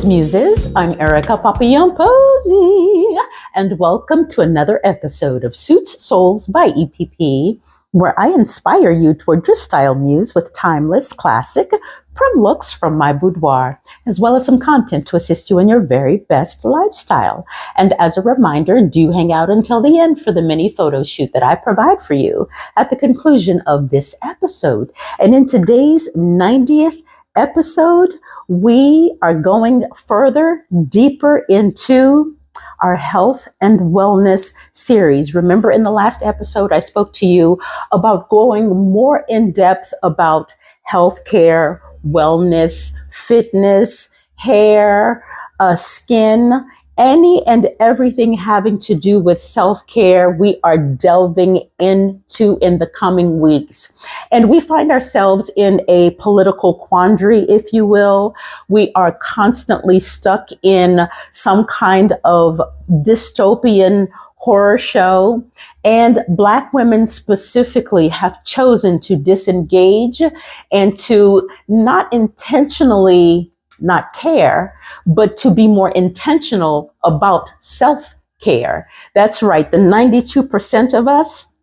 Muses. I'm Erica Papillon-Posey, and welcome to another episode of Suits Souls by EPP, where I inspire you toward your style muse with timeless classic prim looks from my boudoir, as well as some content to assist you in your very best lifestyle. And as a reminder, do hang out until the end for the mini photo shoot that I provide for you at the conclusion of this episode. And in today's 90th episode, we are going further, deeper into our health and wellness series. Remember, in the last episode, I spoke to you about going more in depth about healthcare, wellness, fitness, hair, skin, any and everything having to do with self-care. We are delving into in the coming weeks. And we find ourselves in a political quandary, if you will. We are constantly stuck in some kind of dystopian horror show, and Black women specifically have chosen to disengage and to not intentionally not care, but to be more intentional about self-care. That's right. The 92% of us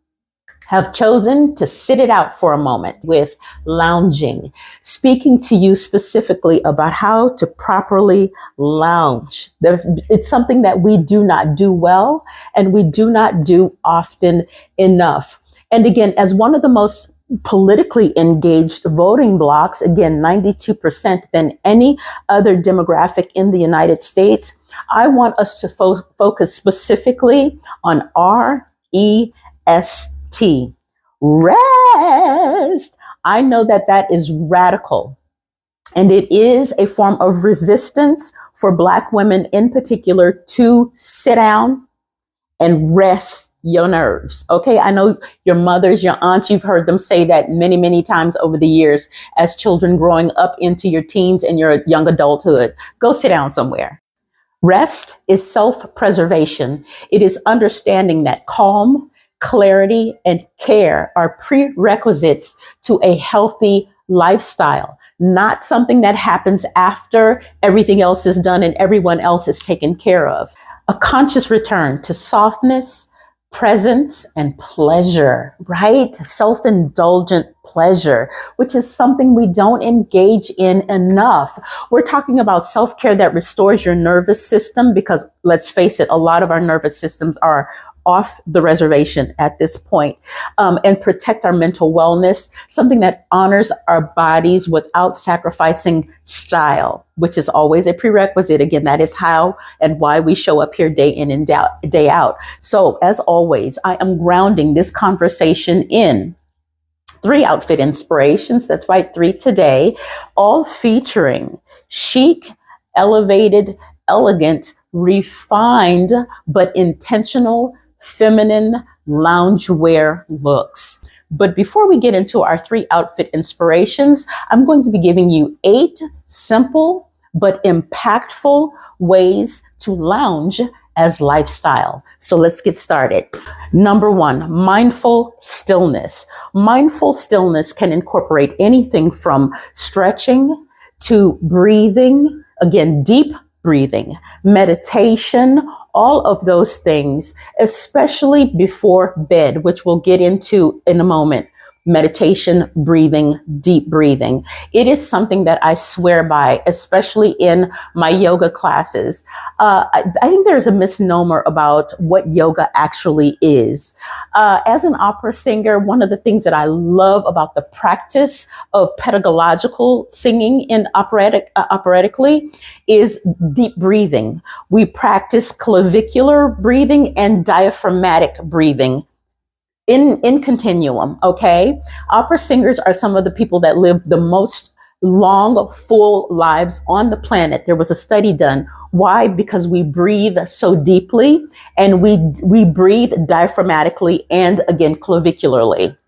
have chosen to sit it out for a moment with lounging, speaking to you specifically about how to properly lounge. It's something that we do not do well, and we do not do often enough. And again, as one of the most politically engaged voting blocs, again, 92% than any other demographic in the United States, I want us to focus specifically on REST. Rest. I know that that is radical, and it is a form of resistance for Black women in particular to sit down and rest your nerves. Okay, I know your mothers, your aunts, you've heard them say that many, many times over the years as children growing up into your teens and your young adulthood. Go sit down somewhere. Rest is self-preservation. It is understanding that calm, clarity, and care are prerequisites to a healthy lifestyle, not something that happens after everything else is done and everyone else is taken care of. A conscious return to softness, presence, and pleasure, right? Self-indulgent pleasure, which is something we don't engage in enough. We're talking about self-care that restores your nervous system, because let's face it, a lot of our nervous systems are off the reservation at this point, and protect our mental wellness, something that honors our bodies without sacrificing style, which is always a prerequisite. Again, that is how and why we show up here day in and day out. So as always, I am grounding this conversation in 3 outfit inspirations. That's right, 3 today, all featuring chic, elevated, elegant, refined, but intentional feminine loungewear looks. But before we get into our 3 outfit inspirations, I'm going to be giving you 8 simple but impactful ways to lounge as lifestyle. So let's get started. Number 1, mindful stillness. Mindful stillness can incorporate anything from stretching to breathing, again, deep breathing, meditation, all of those things, especially before bed, which we'll get into in a moment. Meditation, breathing, deep breathing. It is something that I swear by, especially in my yoga classes. I think there's a misnomer about what yoga actually is. As an opera singer, one of the things that I love about the practice of pedagogical singing in operatically is deep breathing. We practice clavicular breathing and diaphragmatic breathing in continuum, okay? Opera singers are some of the people that live the most long, full lives on the planet. There was a study done. Why? Because we breathe so deeply, and we breathe diaphragmatically and, again, clavicularly.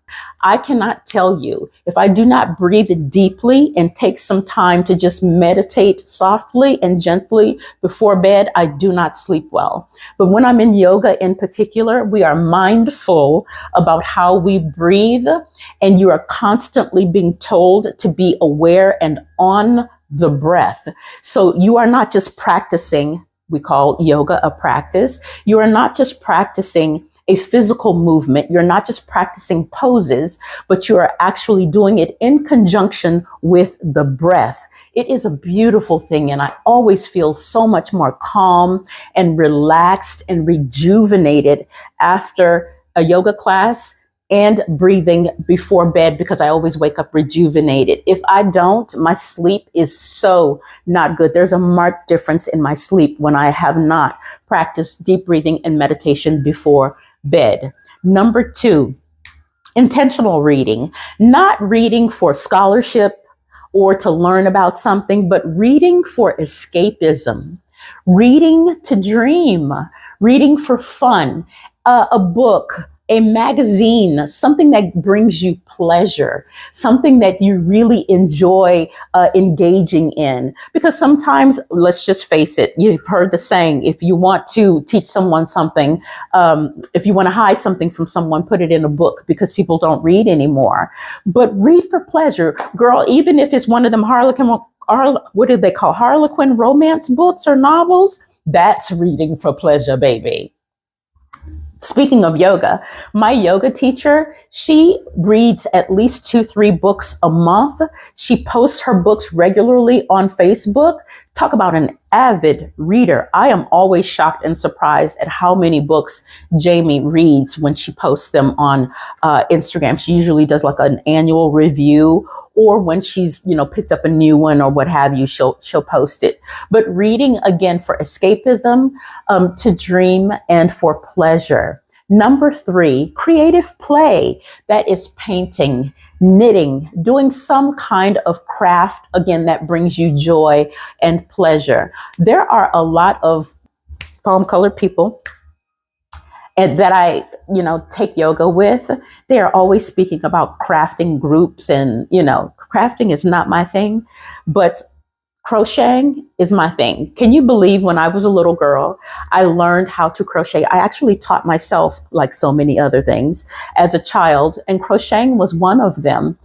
I cannot tell you, if I do not breathe deeply and take some time to just meditate softly and gently before bed, I do not sleep well. But when I'm in yoga in particular, we are mindful about how we breathe, and you are constantly being told to be aware and on the breath. So you are not just practicing, we call yoga a practice. You are not just practicing a physical movement. You're not just practicing poses, but you are actually doing it in conjunction with the breath. It is a beautiful thing. And I always feel so much more calm and relaxed and rejuvenated after a yoga class and breathing before bed, because I always wake up rejuvenated. If I don't, my sleep is so not good. There's a marked difference in my sleep when I have not practiced deep breathing and meditation before bed. Number 2, intentional reading, not reading for scholarship or to learn about something, but reading for escapism, reading to dream, reading for fun, a book, a magazine, something that brings you pleasure, something that you really enjoy engaging in. Because sometimes, let's just face it, you've heard the saying, if you want to teach someone something, if you want to hide something from someone, put it in a book, because people don't read anymore. But read for pleasure, girl, even if it's one of them what do they call, Harlequin romance books or novels, that's reading for pleasure, baby. Speaking of yoga, my yoga teacher, she reads at least 2-3 books a month. She posts her books regularly on Facebook. Talk about an avid reader. I am always shocked and surprised at how many books Jamie reads when she posts them on Instagram. She usually does like an annual review, or when she's, picked up a new one or what have you, she'll post it. But reading, again, for escapism, to dream, and for pleasure. Number 3, creative play. That is painting, knitting, doing some kind of craft, again, that brings you joy and pleasure. There are a lot of palm-colored people and that I, take yoga with. They are always speaking about crafting groups, and, crafting is not my thing, but crocheting is my thing. Can you believe when I was a little girl, I learned how to crochet? I actually taught myself, like so many other things, as a child, and crocheting was one of them.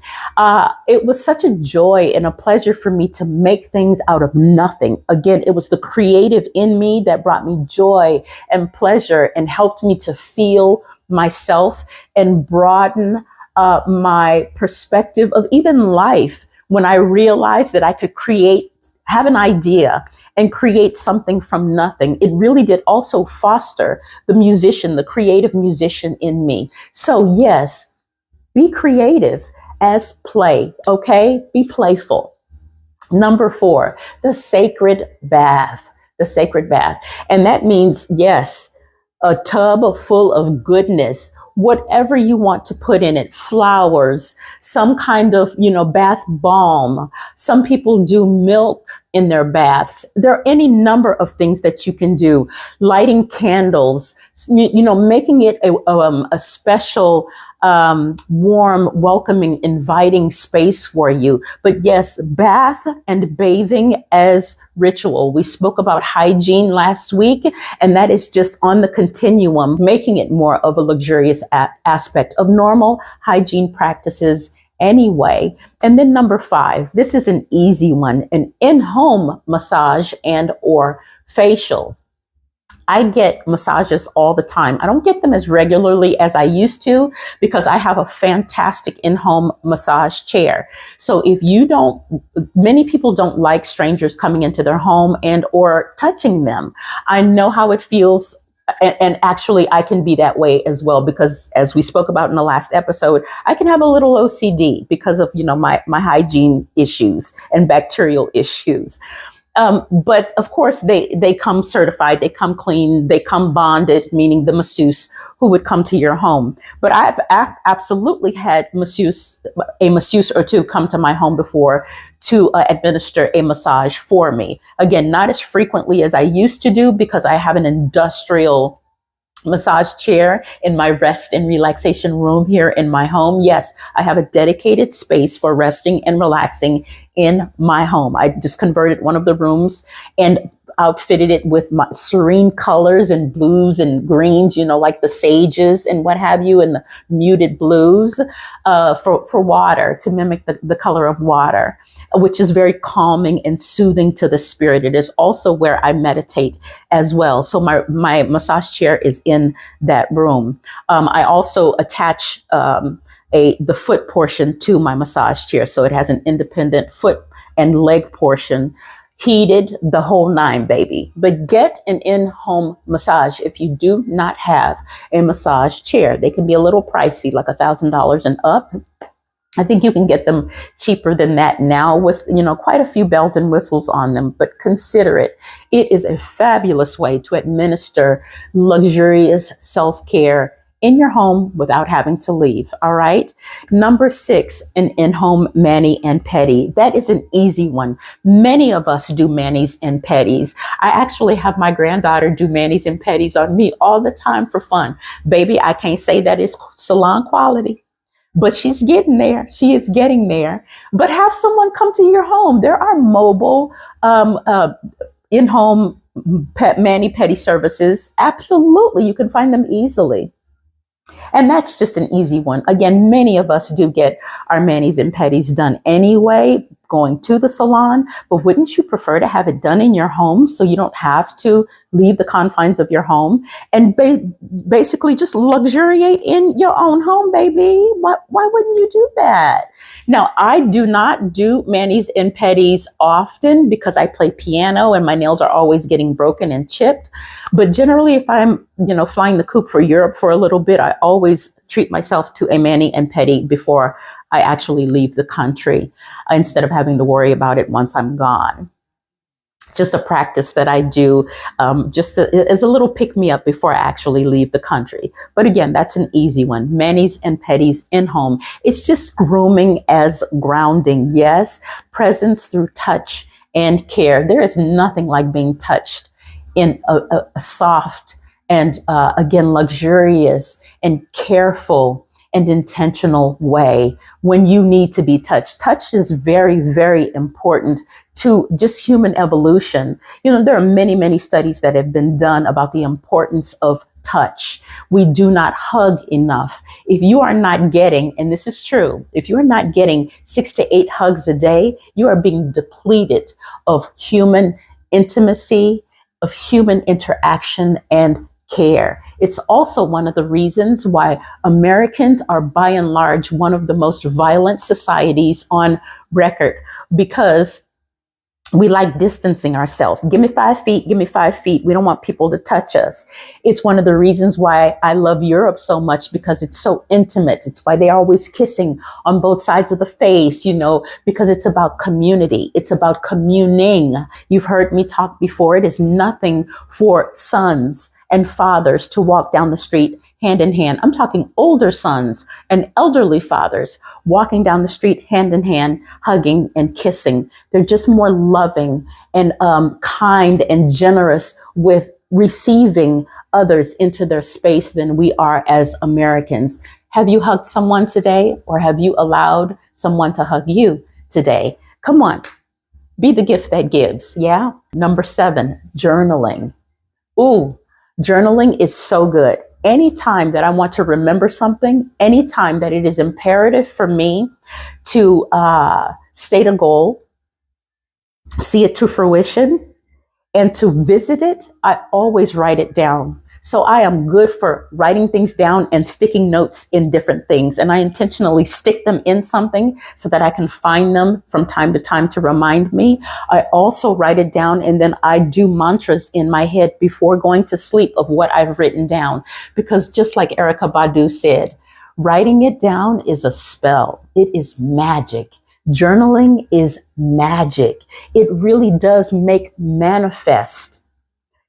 It was such a joy and a pleasure for me to make things out of nothing. Again, it was the creative in me that brought me joy and pleasure and helped me to feel myself and broaden my perspective of even life, when I realized that I could have an idea and create something from nothing. It really did also foster the musician, the creative musician in me. So yes, be creative as play, okay? Be playful. Number 4, the sacred bath, the sacred bath. And that means, yes, a tub full of goodness, whatever you want to put in it, flowers, some kind of, bath balm. Some people do milk in their baths. There are any number of things that you can do. Lighting candles, making it a special, warm, welcoming, inviting space for you. But yes, bath and bathing as ritual. We spoke about hygiene last week, and that is just on the continuum, making it more of a luxurious aspect of normal hygiene practices anyway. And then number 5, this is an easy one, an in-home massage and or facial. I get massages all the time. I don't get them as regularly as I used to, because I have a fantastic in-home massage chair. So many people don't like strangers coming into their home and or touching them. I know how it feels. And actually, I can be that way as well, because as we spoke about in the last episode, I can have a little OCD because of, my hygiene issues and bacterial issues. But of course, they come certified, they come clean, they come bonded, meaning the masseuse who would come to your home. But I've absolutely had a masseuse or two come to my home before to administer a massage for me. Again, not as frequently as I used to do, because I have an industrial massage chair in my rest and relaxation room here in my home. Yes, I have a dedicated space for resting and relaxing in my home. I just converted one of the rooms, and outfitted it with my serene colors and blues and greens, you know, like the sages and what have you, and the muted blues for water, to mimic the color of water, which is very calming and soothing to the spirit. It is also where I meditate as well. So my massage chair is in that room. I also attach the foot portion to my massage chair, so it has an independent foot and leg portion, heated, the whole nine, baby. But get an in-home massage if you do not have a massage chair. They can be a little pricey, like $1,000 and up. I think you can get them cheaper than that now with, you know, quite a few bells and whistles on them, but consider it. It is a fabulous way to administer luxurious self-care in your home without having to leave. All right. Number 6, an in-home mani and pedi. That is an easy one. Many of us do manis and pedis. I actually have my granddaughter do manis and pedis on me all the time for fun. Baby, I can't say that it's salon quality, but she's getting there. She is getting there. But have someone come to your home. There are mobile in-home mani pedi services. Absolutely. You can find them easily. And that's just an easy one. Again, many of us do get our manis and pedis done anyway, going to the salon, but wouldn't you prefer to have it done in your home so you don't have to leave the confines of your home and basically just luxuriate in your own home, baby? Why wouldn't you do that? Now, I do not do manis and pedis often because I play piano and my nails are always getting broken and chipped. But generally, if I'm, you know, flying the coop for Europe for a little bit, I always treat myself to a mani and pedi before I actually leave the country, instead of having to worry about it once I'm gone. Just a practice that I do as a little pick-me-up before I actually leave the country. But again, that's an easy one. Manis and pedis in home. It's just grooming as grounding. Yes, presence through touch and care. There is nothing like being touched in a soft and, again, luxurious and careful and intentional way when you need to be touched. Touch is very, very important to just human evolution. You know, there are many, many studies that have been done about the importance of touch. We do not hug enough. If you are not getting, and this is true, if you are not getting 6 to 8 hugs a day, you are being depleted of human intimacy, of human interaction and care. It's also one of the reasons why Americans are by and large one of the most violent societies on record, because we like distancing ourselves. Give me 5 feet, give me 5 feet. We don't want people to touch us. It's one of the reasons why I love Europe so much, because it's so intimate. It's why they're always kissing on both sides of the face, you know, because it's about community. It's about communing. You've heard me talk before. It is nothing for sons and fathers to walk down the street hand in hand. I'm talking older sons and elderly fathers walking down the street hand in hand, hugging and kissing. They're just more loving and kind and generous with receiving others into their space than we are as Americans. Have you hugged someone today, or have you allowed someone to hug you today? Come on, be the gift that gives. Yeah. Number 7, journaling. Ooh. Journaling is so good. Anytime that I want to remember something, anytime that it is imperative for me to state a goal, see it to fruition, and to visit it, I always write it down. So I am good for writing things down and sticking notes in different things. And I intentionally stick them in something so that I can find them from time to time to remind me. I also write it down, and then I do mantras in my head before going to sleep of what I've written down. Because just like Erykah Badu said, writing it down is a spell. It is magic. Journaling is magic. It really does make manifest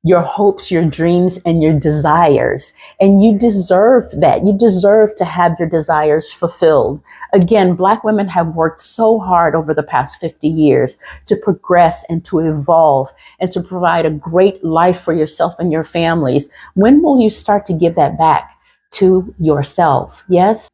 your hopes, your dreams, and your desires. And you deserve that. You deserve to have your desires fulfilled. Again, Black women have worked so hard over the past 50 years to progress and to evolve and to provide a great life for yourself and your families. When will you start to give that back to yourself? Yes?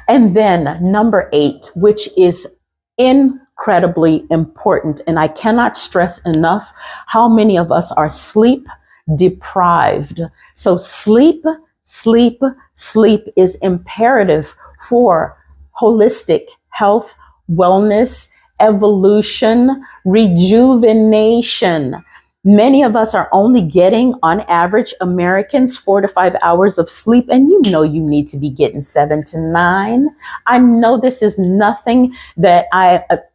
And then number 8, which is incredible. incredibly important. And I cannot stress enough how many of us are sleep deprived. So sleep, sleep, sleep is imperative for holistic health, wellness, evolution, rejuvenation. Many of us are only getting, on average, Americans 4 to 5 hours of sleep, and you know you need to be getting 7 to 9. I know this is nothing that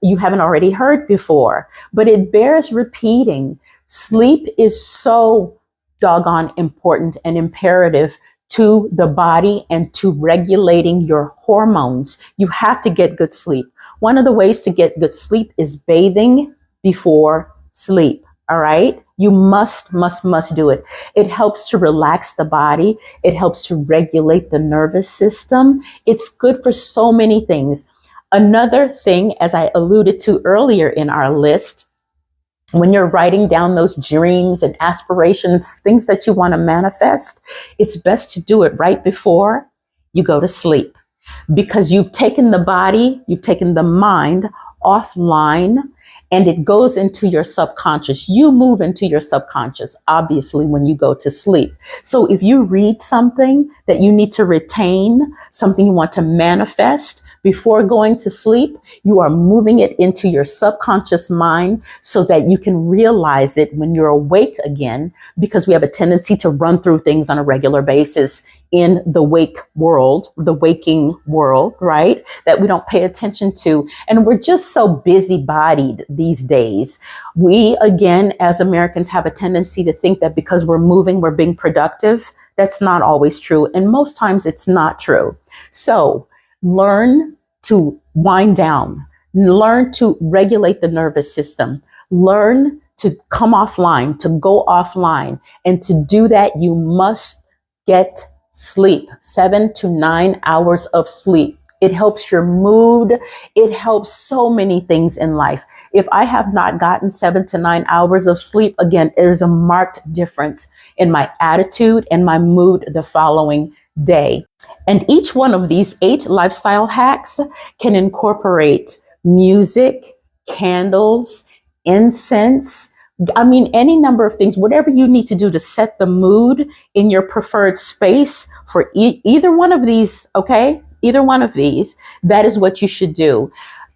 you haven't already heard before, but it bears repeating. Sleep is so doggone important and imperative to the body and to regulating your hormones. You have to get good sleep. One of the ways to get good sleep is bathing before sleep. All right. You must do it. It helps to relax the body. It helps to regulate the nervous system. It's good for so many things. Another thing, as I alluded to earlier in our list, when you're writing down those dreams and aspirations, things that you want to manifest, it's best to do it right before you go to sleep, because you've taken the body, you've taken the mind offline, and it goes into your subconscious. You move into your subconscious, obviously, when you go to sleep. So if you read something that you need to retain, something you want to manifest before going to sleep, you are moving it into your subconscious mind so that you can realize it when you're awake again, because we have a tendency to run through things on a regular basis in the waking world, right? That we don't pay attention to. And we're just so busy-bodied these days. We, again, as Americans, have a tendency to think that because we're moving, we're being productive. That's not always true. And most times it's not true. So learn to wind down, learn to regulate the nervous system, learn to come offline, to go offline. And to do that, you must get sleep, 7 to 9 hours of sleep. It helps your mood. It helps so many things in life. If I have not gotten 7 to 9 hours of sleep, again, there's a marked difference in my attitude and my mood the following day. And each one of these 8 lifestyle hacks can incorporate music, candles, incense, any number of things, whatever you need to do to set the mood in your preferred space for either one of these, okay? Either one of these, that is what you should do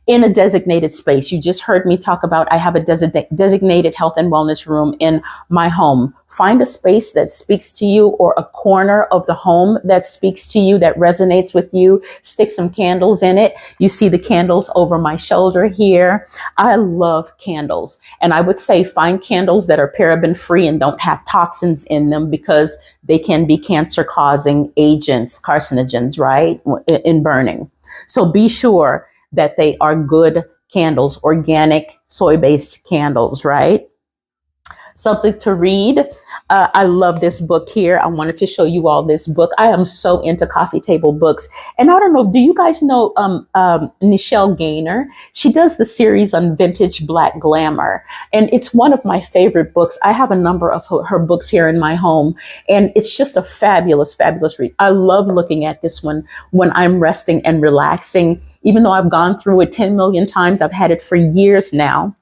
in a designated space. You just heard me talk about, I have a designated health and wellness room in my home. Find a space that speaks to you, or a corner of the home that speaks to you, that resonates with you. Stick some candles in it. You see the candles over my shoulder here. I love candles. And I would say find candles that are paraben free and don't have toxins in them, because they can be cancer causing agents, carcinogens, right? In burning. So be sure that they are good candles, organic, soy-based candles, right? Something to read. I love this book here. I wanted to show you all this book. I am so into coffee table books. And I don't know, do you guys know Nichelle Gaynor? She does the series on vintage Black glamour. And it's one of my favorite books. I have a number of her books here in my home. And it's just a fabulous, fabulous read. I love looking at this one when I'm resting and relaxing. Even though I've gone through it 10 million times, I've had it for years now.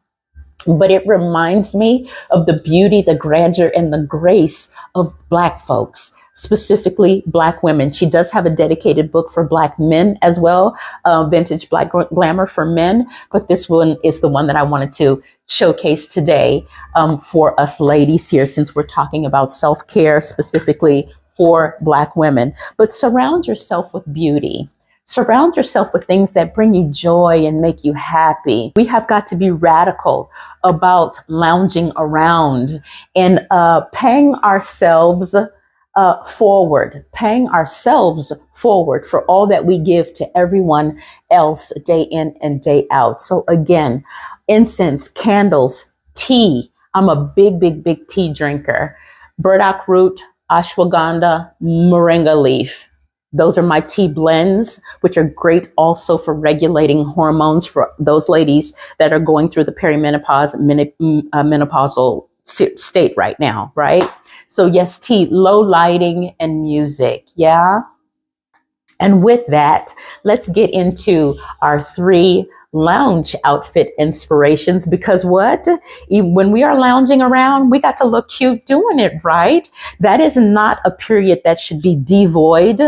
But it reminds me of the beauty, the grandeur, and the grace of Black folks, specifically Black women. She does have a dedicated book for Black men as well, Vintage Black Glamour for Men. But this one is the one that I wanted to showcase today for us ladies here, since we're talking about self-care specifically for Black women. But surround yourself with beauty. Surround yourself with things that bring you joy and make you happy. We have got to be radical about lounging around and paying ourselves forward for all that we give to everyone else day in and day out. So again, incense, candles, tea. I'm a big, big, big tea drinker. Burdock root, ashwagandha, moringa leaf. Those are my tea blends, which are great also for regulating hormones for those ladies that are going through the perimenopause, menopausal state right now, right? So yes, tea, low lighting, and music. Yeah. And with that, let's get into our 3 lounge outfit inspirations, because what? When we are lounging around, we got to look cute doing it, right? That is not a period that should be devoid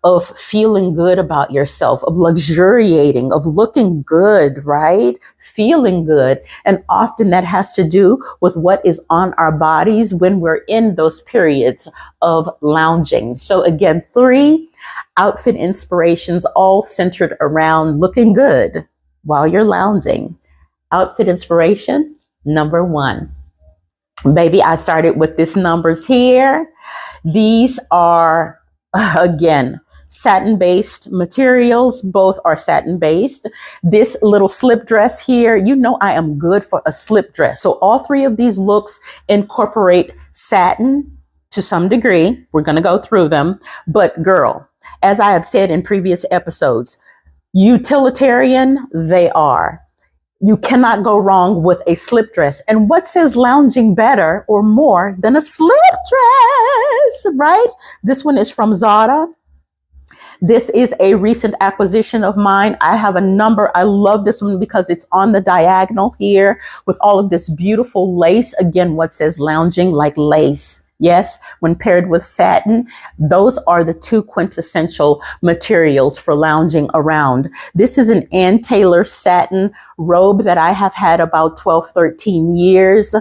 of feeling good about yourself, of luxuriating, of looking good, right? Feeling good. And often that has to do with what is on our bodies when we're in those periods of lounging. So again, 3 outfit inspirations, all centered around looking good while you're lounging. Outfit inspiration number 1. Baby, I started with these numbers here. These are, again, satin-based materials. Both are satin-based. This little slip dress here, you know I am good for a slip dress. So all 3 of these looks incorporate satin to some degree. We're going to go through them. But girl, as I have said in previous episodes, utilitarian they are. You cannot go wrong with a slip dress. And what says lounging better or more than a slip dress, right? This one is from Zara. This is a recent acquisition of mine. I have a number. I love this one because it's on the diagonal here with all of this beautiful lace. Again, what says lounging like lace. Yes, when paired with satin, those are the 2 quintessential materials for lounging around. This is an Ann Taylor satin robe that I have had about 12, 13 years.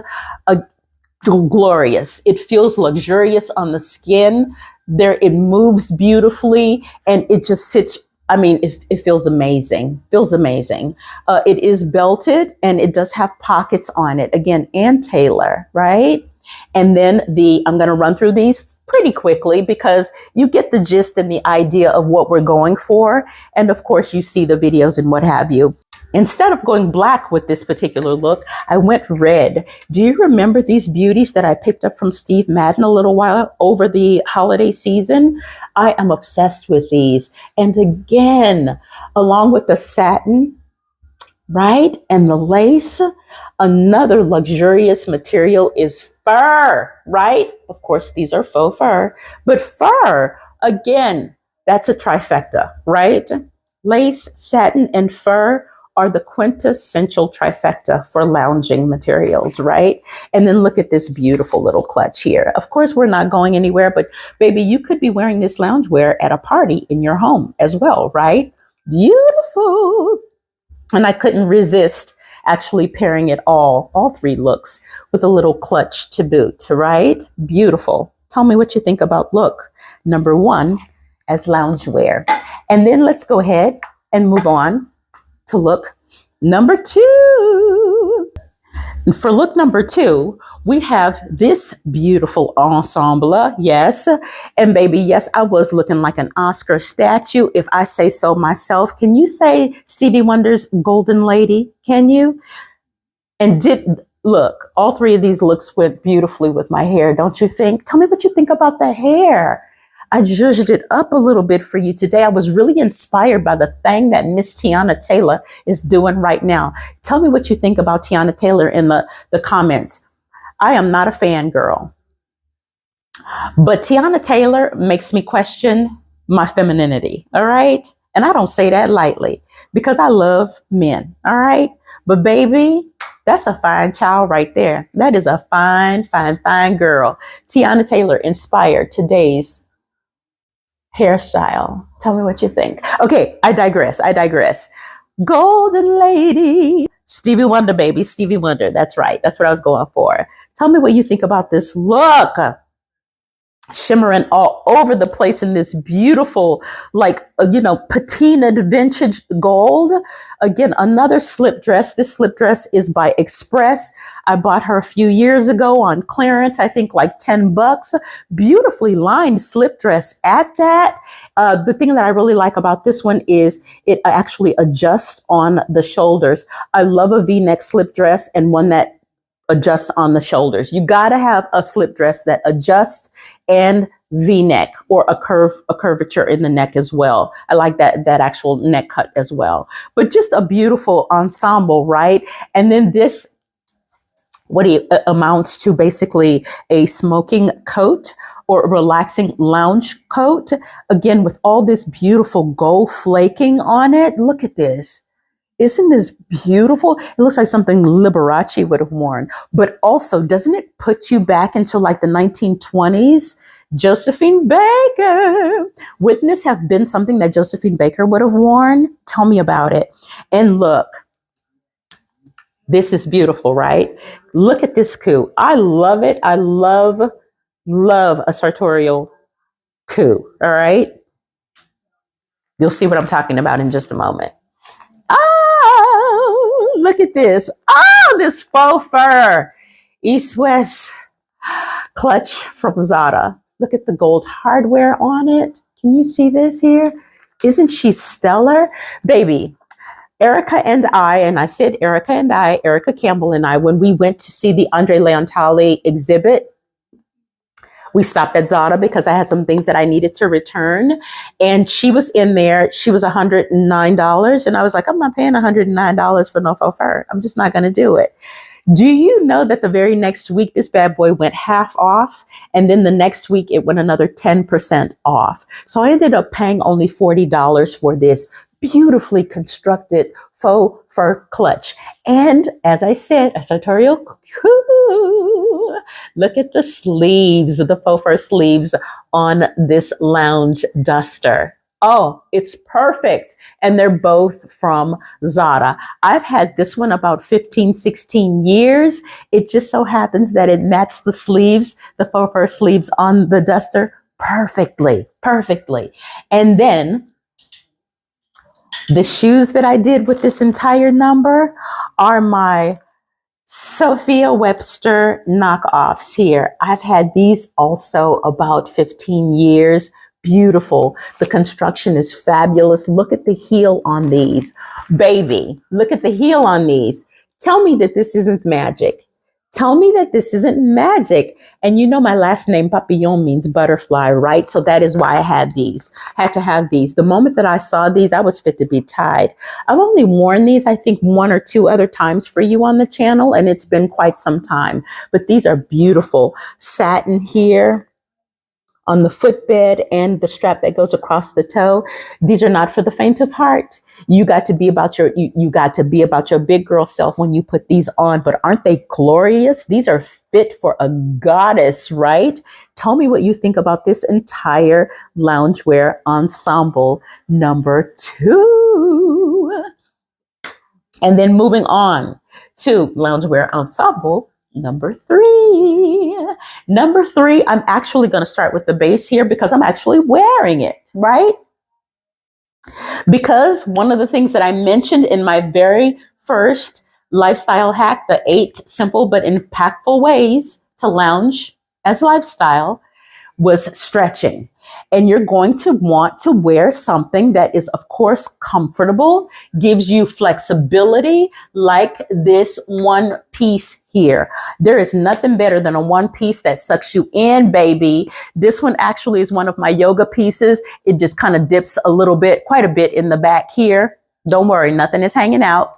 Glorious. It feels luxurious on the skin. It moves beautifully, and it just sits. I mean, it feels amazing. Feels amazing. It is belted, and it does have pockets on it. Again, Ann Taylor, right? And then I'm going to run through these pretty quickly because you get the gist and the idea of what we're going for. And of course, you see the videos and what have you. Instead of going black with this particular look, I went red. Do you remember these beauties that I picked up from Steve Madden a little while over the holiday season? I am obsessed with these. And again, along with the satin, right? And the lace, another luxurious material is fur, right? Of course, these are faux fur, but fur, again, that's a trifecta, right? Lace, satin, and fur are the quintessential trifecta for lounging materials, right? And then look at this beautiful little clutch here. Of course, we're not going anywhere, but baby, you could be wearing this loungewear at a party in your home as well, right? Beautiful. And I couldn't resist actually pairing it all 3 looks with a little clutch to boot, right? Beautiful. Tell me what you think about look number 1 as loungewear. And then let's go ahead and move on to look number 2. And for look number 2, we have this beautiful ensemble. Yes. And baby, yes, I was looking like an Oscar statue, if I say so myself. Can you say Stevie Wonder's Golden Lady? Can you? And look, all 3 of these looks went beautifully with my hair, don't you think? Tell me what you think about the hair. I zhuzhed it up a little bit for you today. I was really inspired by the thing that Miss Tiana Taylor is doing right now. Tell me what you think about Tiana Taylor in the comments. I am not a fangirl, but Tiana Taylor makes me question my femininity, all right? And I don't say that lightly because I love men, all right? But baby, that's a fine child right there. That is a fine, fine, fine girl. Tiana Taylor inspired today's hairstyle. Tell me what you think. Okay, I digress. Golden Lady. Stevie Wonder, baby. Stevie Wonder. That's right. That's what I was going for. Tell me what you think about this look. Shimmering all over the place in this beautiful, patinaed vintage gold. Again, another slip dress. This slip dress is by Express. I bought her a few years ago on clearance, I think like $10. Beautifully lined slip dress at that. The thing that I really like about this one is it actually adjusts on the shoulders. I love a V-neck slip dress and one that adjust on the shoulders. You got to have a slip dress that adjusts and V-neck or a curvature in the neck as well. I like that actual neck cut as well. But just a beautiful ensemble, right? And then this, amounts to basically a smoking coat or a relaxing lounge coat. Again, with all this beautiful gold flaking on it. Look at this. Isn't this beautiful? It looks like something Liberace would have worn. But also, doesn't it put you back into like the 1920s? Josephine Baker. Wouldn't this have been something that Josephine Baker would have worn? Tell me about it. And look, this is beautiful, right? Look at this coup. I love it. I love a sartorial coup. All right. You'll see what I'm talking about in just a moment. Oh, look at this. Oh, this faux fur. East West clutch from Zara. Look at the gold hardware on it. Can you see this here? Isn't she stellar? Baby, Erica and I said Erica Campbell and I, when we went to see the Andre Leontali exhibit, we stopped at Zara because I had some things that I needed to return. And she was in there. She was $109. And I was like, I'm not paying $109 for no faux fur. I'm just not going to do it. Do you know that the very next week, this bad boy went half off? And then the next week, it went another 10% off. So I ended up paying only $40 for this beautifully constructed faux fur clutch. And as I said, a sartorial coup. Look at the sleeves, the faux fur sleeves on this lounge duster. Oh, it's perfect. And they're both from Zara. I've had this one about 15, 16 years. It just so happens that it matched the sleeves, the faux fur sleeves on the duster perfectly. And then the shoes that I did with this entire number are my Sophia Webster knockoffs here. I've had these also about 15 years. Beautiful. The construction is fabulous. Look at the heel on these. Baby, look at the heel on these. Tell me that this isn't magic. Tell me that this isn't magic. And you know my last name, Papillon, means butterfly, right? So that is why I had to have these. The moment that I saw these, I was fit to be tied. I've only worn these, I think, 1 or 2 other times for you on the channel, and it's been quite some time. But these are beautiful. Satin here on the footbed and the strap that goes across the toe. These are not for the faint of heart. You got to be about your big girl self when you put these on, but aren't they glorious? These are fit for a goddess, right? Tell me what you think about this entire loungewear ensemble number 2. And then moving on to loungewear ensemble number 3. Number 3, I'm actually going to start with the base here because I'm actually wearing it, right? Because one of the things that I mentioned in my very first lifestyle hack, the 8 simple but impactful ways to lounge as lifestyle, was stretching. And you're going to want to wear something that is, of course, comfortable, gives you flexibility, like this one piece here. There is nothing better than a one piece that sucks you in, baby. This one actually is one of my yoga pieces. It just kind of dips a little bit, quite a bit in the back here. Don't worry, nothing is hanging out.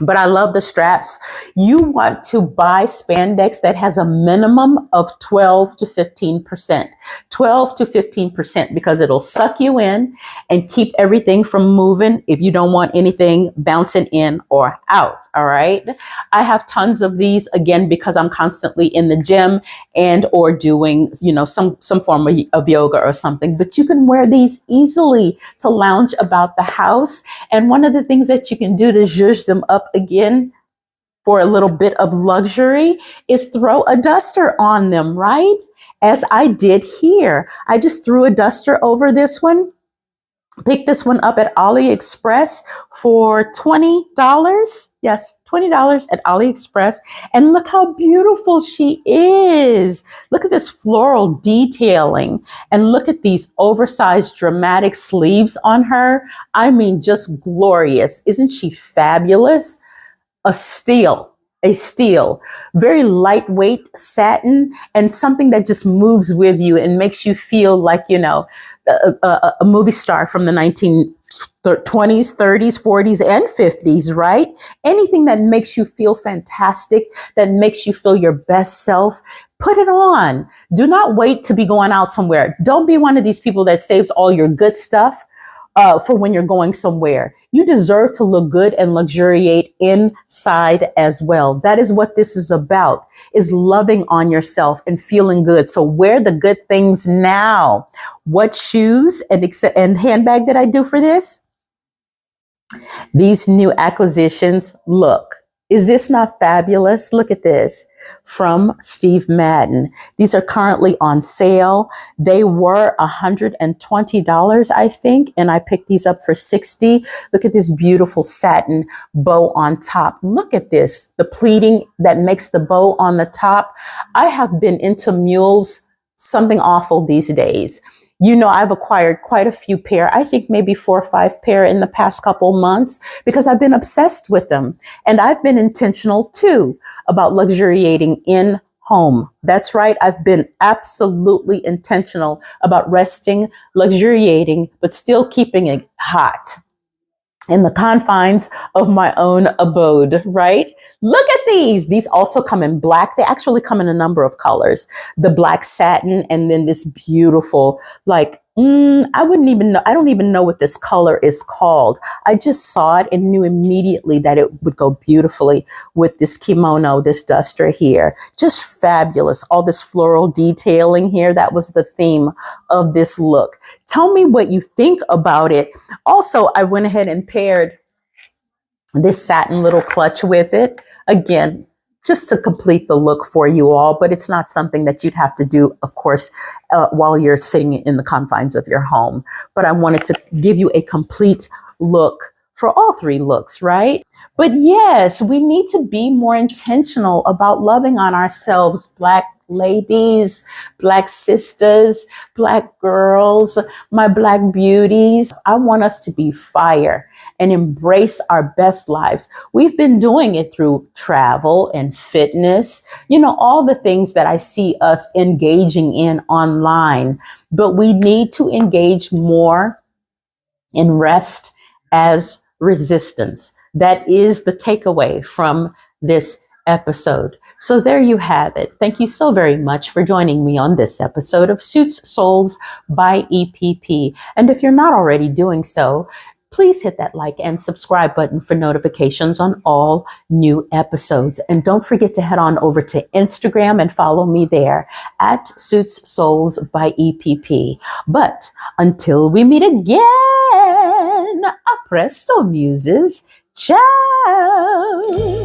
But I love the straps. You want to buy spandex that has a minimum of 12 to 15%. 12 to 15% because it'll suck you in and keep everything from moving if you don't want anything bouncing in or out. All right. I have tons of these, again, because I'm constantly in the gym and or doing, some form of yoga or something. But you can wear these easily to lounge about the house. And one of the things that you can do to zhuzh them up again for a little bit of luxury is throw a duster on them, right? As I did here. I just threw a duster over this one. Picked this one up at AliExpress for $20. Yes, $20 at AliExpress. And look how beautiful she is. Look at this floral detailing. And look at these oversized dramatic sleeves on her. I mean, just glorious. Isn't she fabulous? A steal, very lightweight satin, and something that just moves with you and makes you feel like, a movie star from the 1920s, 30s, 40s, and 50s, right? Anything that makes you feel fantastic, that makes you feel your best self, put it on. Do not wait to be going out somewhere. Don't be one of these people that saves all your good stuff for when you're going somewhere. You deserve to look good and luxuriate inside as well. That is what this is about, is loving on yourself and feeling good. So wear the good things now. What shoes and handbag did I do for this? These new acquisitions, look, is this not fabulous? Look at this, from Steve Madden. These are currently on sale. They were $120, I think, and I picked these up for $60. Look at this beautiful satin bow on top. Look at this, the pleating that makes the bow on the top. I have been into mules something awful these days. You know, I've acquired quite a few pair, I think maybe 4 or 5 pair in the past couple months, because I've been obsessed with them. And I've been intentional too about luxuriating in home. That's right. I've been absolutely intentional about resting, luxuriating, but still keeping it hot in the confines of my own abode, right? Look at these. These also come in black. They actually come in a number of colors. The black satin, and then this beautiful, like, I wouldn't even know. I don't even know what this color is called. I just saw it and knew immediately that it would go beautifully with this kimono, this duster here. Just fabulous. All this floral detailing here. That was the theme of this look. Tell me what you think about it. Also, I went ahead and paired this satin little clutch with it. Again, just to complete the look for you all, but it's not something that you'd have to do, of course, while you're sitting in the confines of your home. But I wanted to give you a complete look for all 3 looks, right? But yes, we need to be more intentional about loving on ourselves, Black ladies, Black sisters, Black girls, my Black beauties. I want us to be fire and embrace our best lives. We've been doing it through travel and fitness, you know, all the things that I see us engaging in online, but we need to engage more in rest as resistance. That is the takeaway from this episode. So there you have it. Thank you so very much for joining me on this episode of Suits Souls by EPP. And if you're not already doing so, please hit that like and subscribe button for notifications on all new episodes. And don't forget to head on over to Instagram and follow me there at Suits Souls by EPP. But until we meet again, a presto, muses. Ciao.